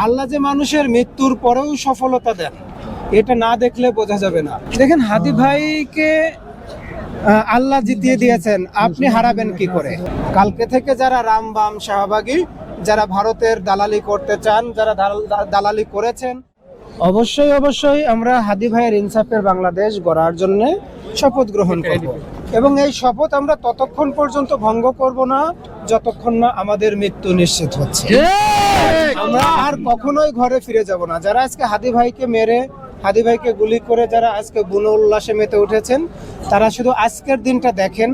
আল্লাহ যে মানুষের মৃত্যুর পরেও সফলতা দেন, এটা না দেখলে বোঝা যাবে না। দেখেন, হাদি ভাইকে আল্লাহ জিতিয়ে দিয়েছেন, আপনি হারাবেন কি করে? কালকে থেকে যারা রাম বাম শাহবাগী, যারা ভারতের দালালি করতে চান, যারা দালালি করেছেন, অবশ্যই আমরা হাদি ভাইয়ের ইনসাফের বাংলাদেশ গড়ার জন্য শপথ গ্রহণ করব, এবং এই শপথ আমরা ততক্ষণ পর্যন্ত ভঙ্গ করব না যতক্ষণ না আমাদের মৃত্যু নিশ্চিত হচ্ছে। আমরা আর কখনোই ঘরে ফিরে যাব না। যারা আজকে হাদি ভাইকে মেরে, হাদি ভাইকে গুলি করে যারা আজকে বুনো উল্লাসে মেতে উঠেছেন, তারা শুধু আজকের দিনটা দেখেন,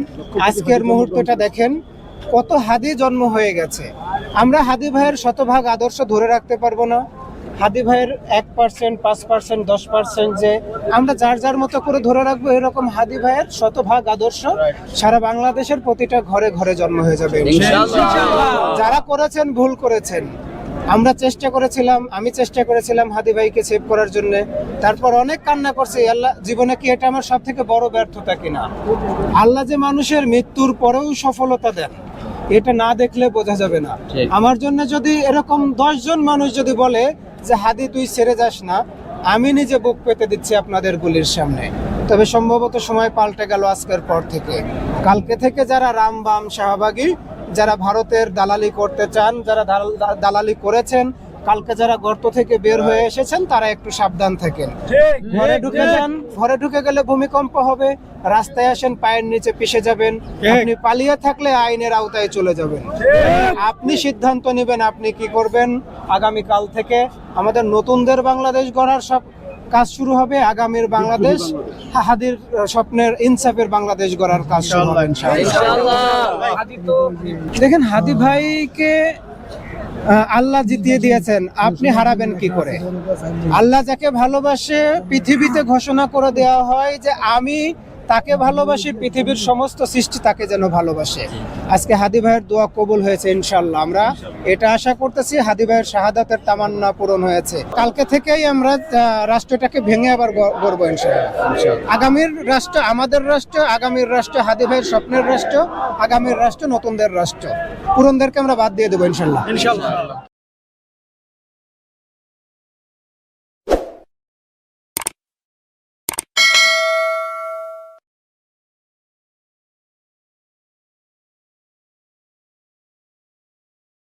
আজকের মুহূর্তটা দেখেন, কত হাদি জন্ম হয়ে গেছে। আমরা হাদি ভাইয়ের শতভাগ আদর্শ ধরে রাখতে পারবো না। হাদি ভাইয়ের 1%, 5%, 10% যে আমরা যার যার মতো করে ধরে রাখবো, এরকম হাদি ভাইয়ের শতভাগ আদর্শ সারা বাংলাদেশের প্রতিটা ঘরে ঘরে জন্ম হয়ে যাবে ইনশাআল্লাহ। যারা করেছেন, ভুল করেছেন, আমরা আমি চেষ্টা করেছিলাম হাদি ভাইকে সেভ করার জন্য। তারপর অনেক কান্না করছি, আল্লাহ, জীবনে কি এটা আমার সব থেকে বড় ব্যর্থতা কিনা? আল্লাহ যে মানুষের মৃত্যুর পরেও সফলতা দেন, এটা না দেখলে বোঝা যাবে না। আমার জন্য যদি এরকম 10 জন মানুষ যদি বলে যে হাদি তুই ছেড়ে যাস না, আমি নিজে বুক পেতে দিচ্ছি আপনাদের গুলির সামনে। তবে সম্ভবত সময় পাল্টে গেল আজকের পর থেকে। কালকে থেকে যারা রাম বাম শাহবাগী, যারা ভারতের দালালি করতে চান, যারা দালালি করেছেন, কালকে যারা গর্ত থেকে বের হয়ে এসেছেন, তারা একটু সাবধান থাকেন। ঘরে ঢুকে যান, ঘরে ঢুকে গেলে ভূমিকম্প হবে। রাস্তায় আসেন, পায়ের নিচে পিষে যাবেন। আপনি পালিয়ে থাকলে আইনের আওতায় চলে যাবেন। আপনি সিদ্ধান্ত নেবেন আপনি কি করবেন। আগামীকাল থেকে আমাদের নতুনদের বাংলাদেশ গড়ার সব কাজ শুরু হবে। আগামীর বাংলাদেশ, হাদির স্বপ্নের ইনসাফের বাংলাদেশ গড়ার কাজ শুরু হবে ইনশাআল্লাহ। দেখেন, হাদি ভাইকে আল্লাহ জিতিয়ে দিয়েছেন, আপনি হারাবেন কি করে? আল্লাহ যাকে ভালোবাসে, পৃথিবীতে ঘোষণা করে দেওয়া হয় যে আমি তাকে ভালোবাসি, পৃথিবীর সমস্ত সৃষ্টি তাকে যেন ভালোবাসে। আজকে হাদি ভাইয়ের দোয়া কবুল হয়েছে ইনশাআল্লাহ। আমরা এটা আশা করতেছি, হাদি ভাইয়ের শাহাদাতের তামান্না পূরণ হয়েছে। কালকে থেকেই আমরা রাষ্ট্রটাকে ভেঙে আবার গড়বো ইনশাআল্লাহ। আগামীর রাষ্ট্র আমাদের রাষ্ট্র, আগামীর রাষ্ট্র হাদি ভাইয়ের স্বপ্নের রাষ্ট্র, আগামীর রাষ্ট্র নতুনদের রাষ্ট্র। পুরনদেরকে আমরা বাদ দিয়ে দেবো ইনশাআল্লাহ।